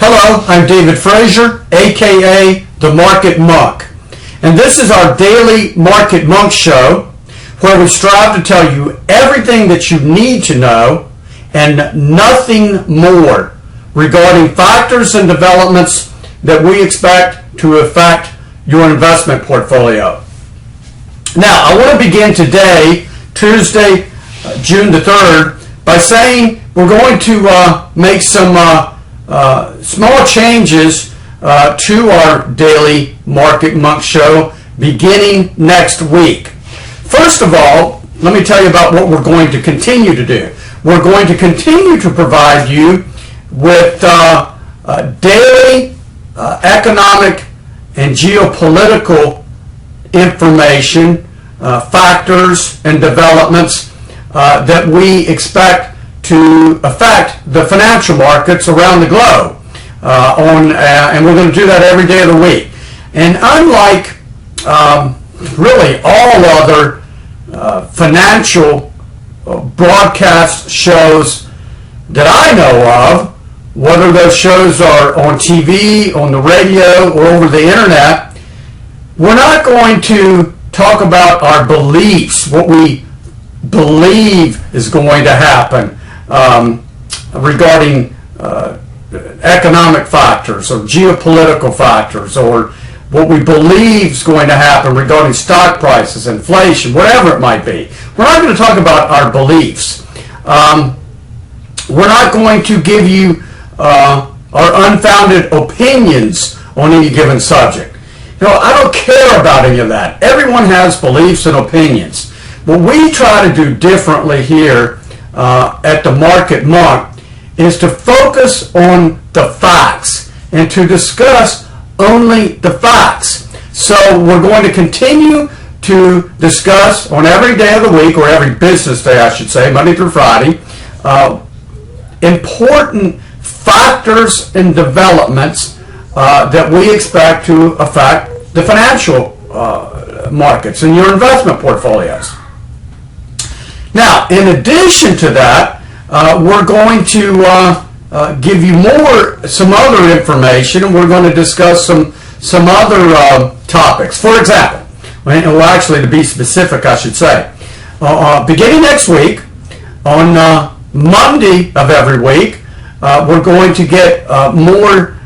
Hello, I'm David Frazier, aka The Market Monk, and this is our daily Market Monk show where we strive to tell you everything that you need to know and nothing more regarding factors and developments that we expect to affect your investment portfolio. Now, I want to begin today, Tuesday, June the 3rd, by saying we're going to make some small changes to our daily Market Monk show beginning next week. First of all, let me tell you about what we're going to continue to do. We're going to continue to provide you with daily economic and geopolitical information, factors and developments that we expect to affect the financial markets around the globe. And we're going to do that every day of the week. And unlike really all other financial broadcast shows that I know of, whether those shows are on TV, on the radio, or over the internet, we're not going to talk about our beliefs, what we believe is going to happen regarding economic factors or geopolitical factors, or what we believe is going to happen regarding stock prices, inflation, whatever it might be. We're not going to talk about our beliefs. We're not going to give you our unfounded opinions on any given subject. You know, I don't care about any of that. Everyone has beliefs and opinions. What we try to do differently here at the Market Monk is to focus on the facts and to discuss only the facts. So we're going to continue to discuss on every day of the week, or every business day I should say, Monday through Friday, important factors and developments that we expect to affect the financial markets and your investment portfolios. Now, in addition to that, we're going to give you some other information, and we're going to discuss some other topics. For example, well, actually, to be specific, I should say, beginning next week, on Monday of every week, we're going to get more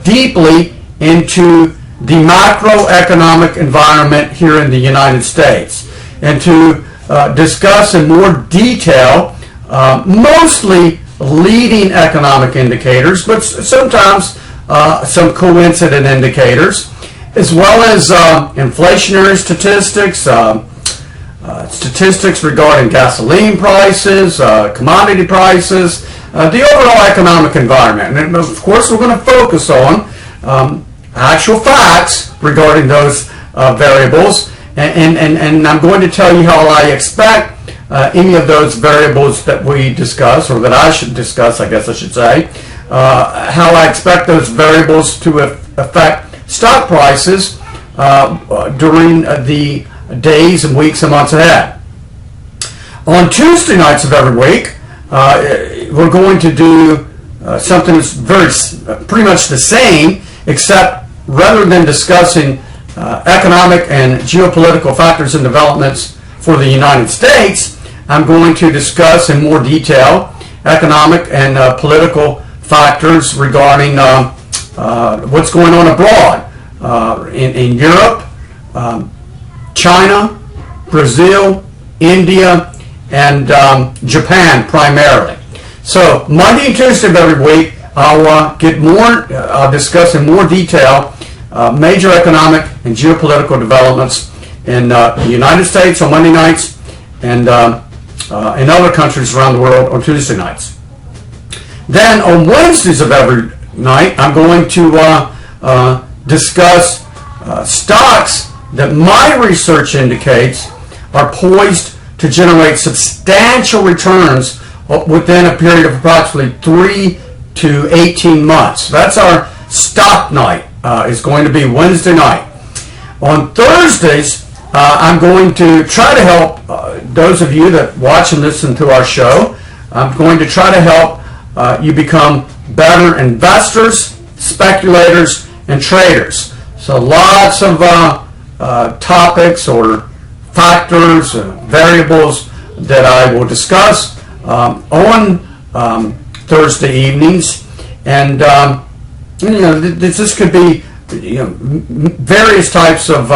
deeply into the macroeconomic environment here in the United States, and to discuss in more detail mostly leading economic indicators, but sometimes some coincident indicators, as well as inflationary statistics, statistics regarding gasoline prices, commodity prices, the overall economic environment. And of course, we're going to focus on actual facts regarding those variables, and I'm going to tell you how I expect any of those variables that we discuss, or that I should discuss, I guess I should say, how I expect those variables to affect stock prices during the days and weeks and months ahead. On Tuesday nights of every week, we're going to do something that's pretty much the same, except rather than discussing economic and geopolitical factors and developments for the United States, I'm going to discuss in more detail economic and political factors regarding what's going on abroad in Europe, China, Brazil, India, and Japan primarily. So Monday and Tuesday of every week, I'll discuss in more detail major economic and geopolitical developments in the United States on Monday nights, and in other countries around the world on Tuesday nights. Then on Wednesdays of every night, I'm going to discuss stocks that my research indicates are poised to generate substantial returns within a period of approximately 3 to 18 months. That's our stock night, is going to be Wednesday night. On Thursdays, I'm going to try to help those of you that watch and listen to our show. I'm going to try to help you become better investors speculators, and traders. So lots of topics or factors, variables that I will discuss on Thursday evenings, and this could be various types of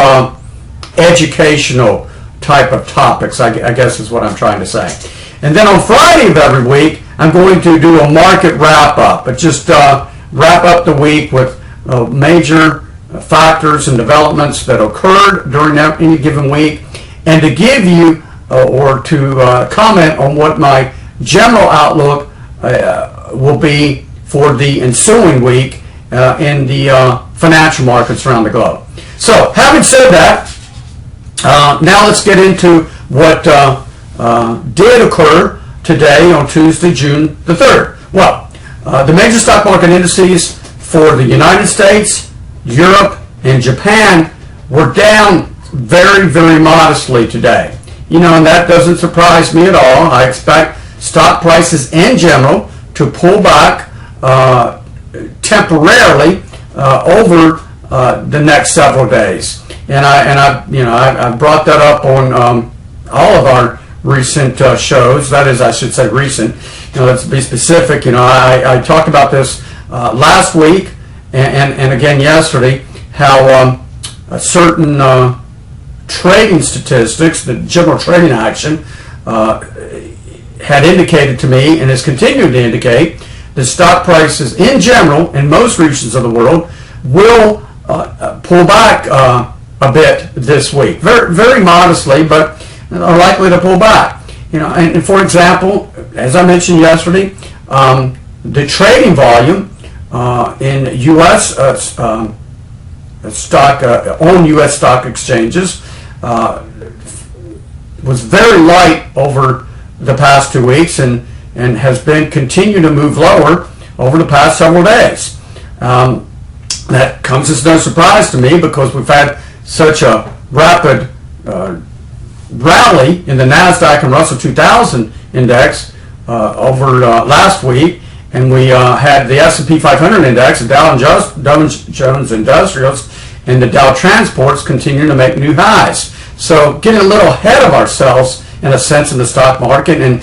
educational type of topics, I guess is what I'm trying to say. And then on Friday of every week, I'm going to do a market wrap-up, but just wrap up the week with major factors and developments that occurred during any given week, and to give you or to comment on what my general outlook will be for the ensuing week in the financial markets around the globe. So, having said that, now let's get into what did occur today on Tuesday, June the 3rd. Well, the major stock market indices for the United States, Europe, and Japan were down very, very modestly today. And that doesn't surprise me at all. I expect stock prices in general to pull back temporarily over the next several days. And I brought that up on all of our recent shows. That is, I should say recent. Let's be specific. I talked about this last week and again yesterday, how certain trading statistics, the general trading action, had indicated to me and has continued to indicate that stock prices in general in most regions of the world will pull back a bit this week, very, very modestly, but are likely to pull back. And for example, as I mentioned yesterday, the trading volume in U.S. Stock on U.S. stock exchanges was very light over the past 2 weeks and has been continuing to move lower over the past several days. That comes as no surprise to me because we've had such a rapid rally in the NASDAQ and Russell 2000 index over last week, and we had the S&P 500 index, the Dow Jones Industrials, and the Dow Transports continuing to make new highs. So getting a little ahead of ourselves in a sense in the stock market, and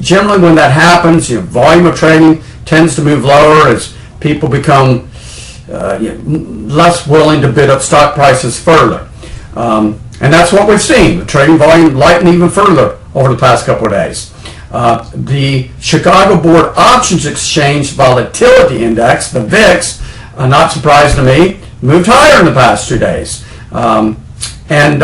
generally when that happens, volume of trading tends to move lower as people become less willing to bid up stock prices further. And that's what we've seen. The trading volume lighten even further over the past couple of days. The Chicago Board Options Exchange Volatility Index, the VIX, not surprising to me, moved higher in the past 2 days. And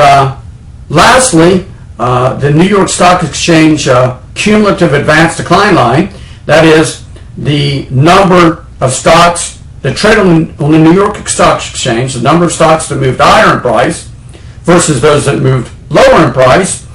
lastly, the New York Stock Exchange Cumulative Advanced Decline Line, that is the number of stocks that trade on the New York Stock Exchange, the number of stocks that moved higher in price versus those that moved lower in price,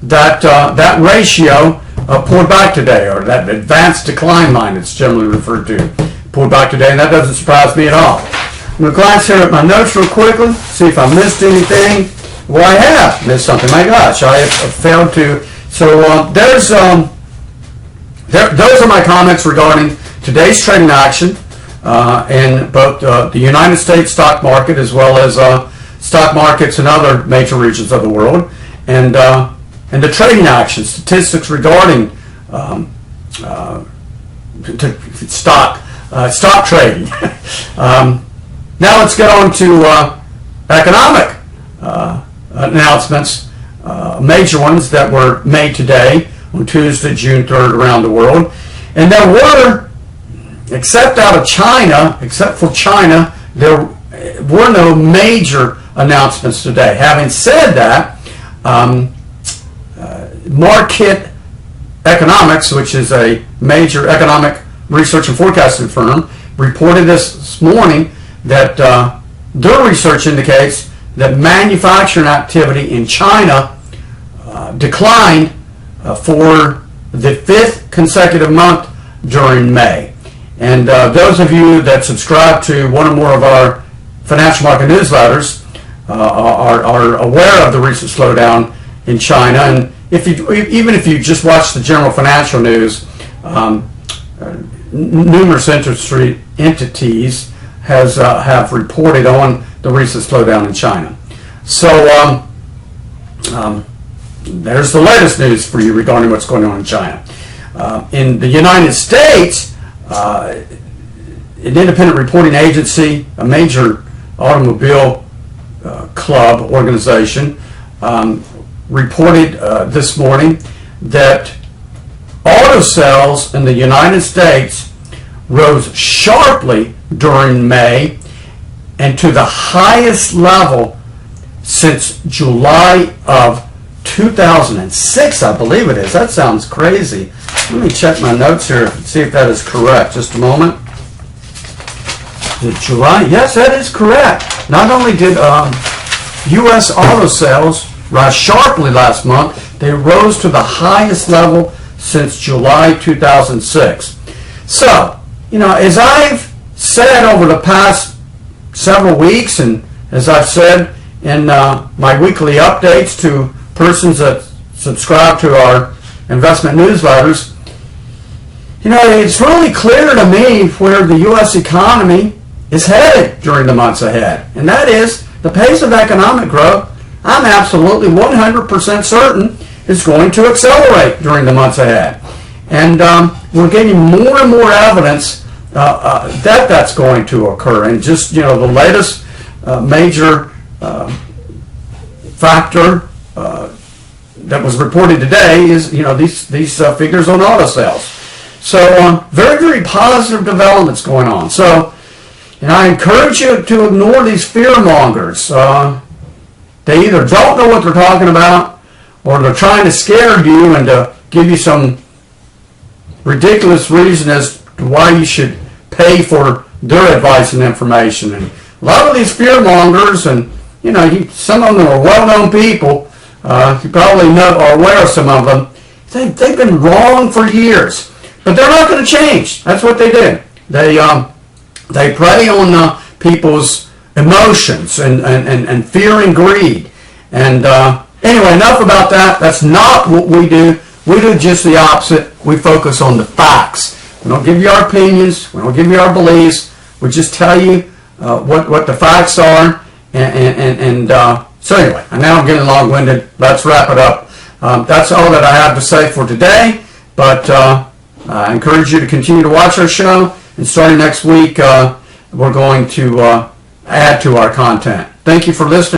that ratio pulled back today, or that advanced decline line it's generally referred to, pulled back today, and that doesn't surprise me at all. I'm going to glance here at my notes real quickly, see if I missed anything. Well, I have missed something. My gosh, I have failed to. So those are my comments regarding today's trading action in both the United States stock market as well as stock markets in other major regions of the world, and the trading action statistics regarding stock trading. Now let's get on to economic announcements, major ones that were made today on Tuesday, June 3rd around the world. And there were, except for China, there were no major announcements today. Having said that, Market Economics, which is a major economic research and forecasting firm, reported this morning that their research indicates that manufacturing activity in China declined for the 5th consecutive month during May. And those of you that subscribe to one or more of our financial market newsletters are aware of the recent slowdown in China. And even if you just watch the general financial news, numerous industry entities have reported on the recent slowdown in China. So there's the latest news for you regarding what's going on in China. In the United States, an independent reporting agency, a major automobile club organization, reported this morning that auto sales in the United States rose sharply during May and to the highest level since July of 2006, I believe it is. That sounds crazy. Let me check my notes here and see if that is correct. Just a moment. Is it July? Yes, that is correct. Not only did U.S. auto sales rise sharply last month, they rose to the highest level since July 2006. So, as I've said over the past several weeks, and as I've said in my weekly updates to persons that subscribe to our investment newsletters, it's really clear to me where the U.S. economy is headed during the months ahead. And that is the pace of economic growth. I'm absolutely 100% certain is going to accelerate during the months ahead. And we're getting more and more evidence that that's going to occur. And just, the latest major factor that was reported today is, these figures on auto sales. So very, very positive developments going on. So, I encourage you to ignore these fear mongers. They either don't know what they're talking about, or they're trying to scare you and to give you some ridiculous reason as to why you should pay for their advice and information. And a lot of these fear mongers, and some of them are well-known people. You probably are aware of some of them. They've been wrong for years, but they're not going to change. That's what they do. They prey on people's emotions and fear and greed. And anyway, enough about that. That's not what we do. We do just the opposite. We focus on the facts. We don't give you our opinions. We don't give you our beliefs. We just tell you what the facts are. So anyway, now I'm getting long-winded. Let's wrap it up. That's all that I have to say for today. But I encourage you to continue to watch our show. And starting next week, we're going to add to our content. Thank you for listening.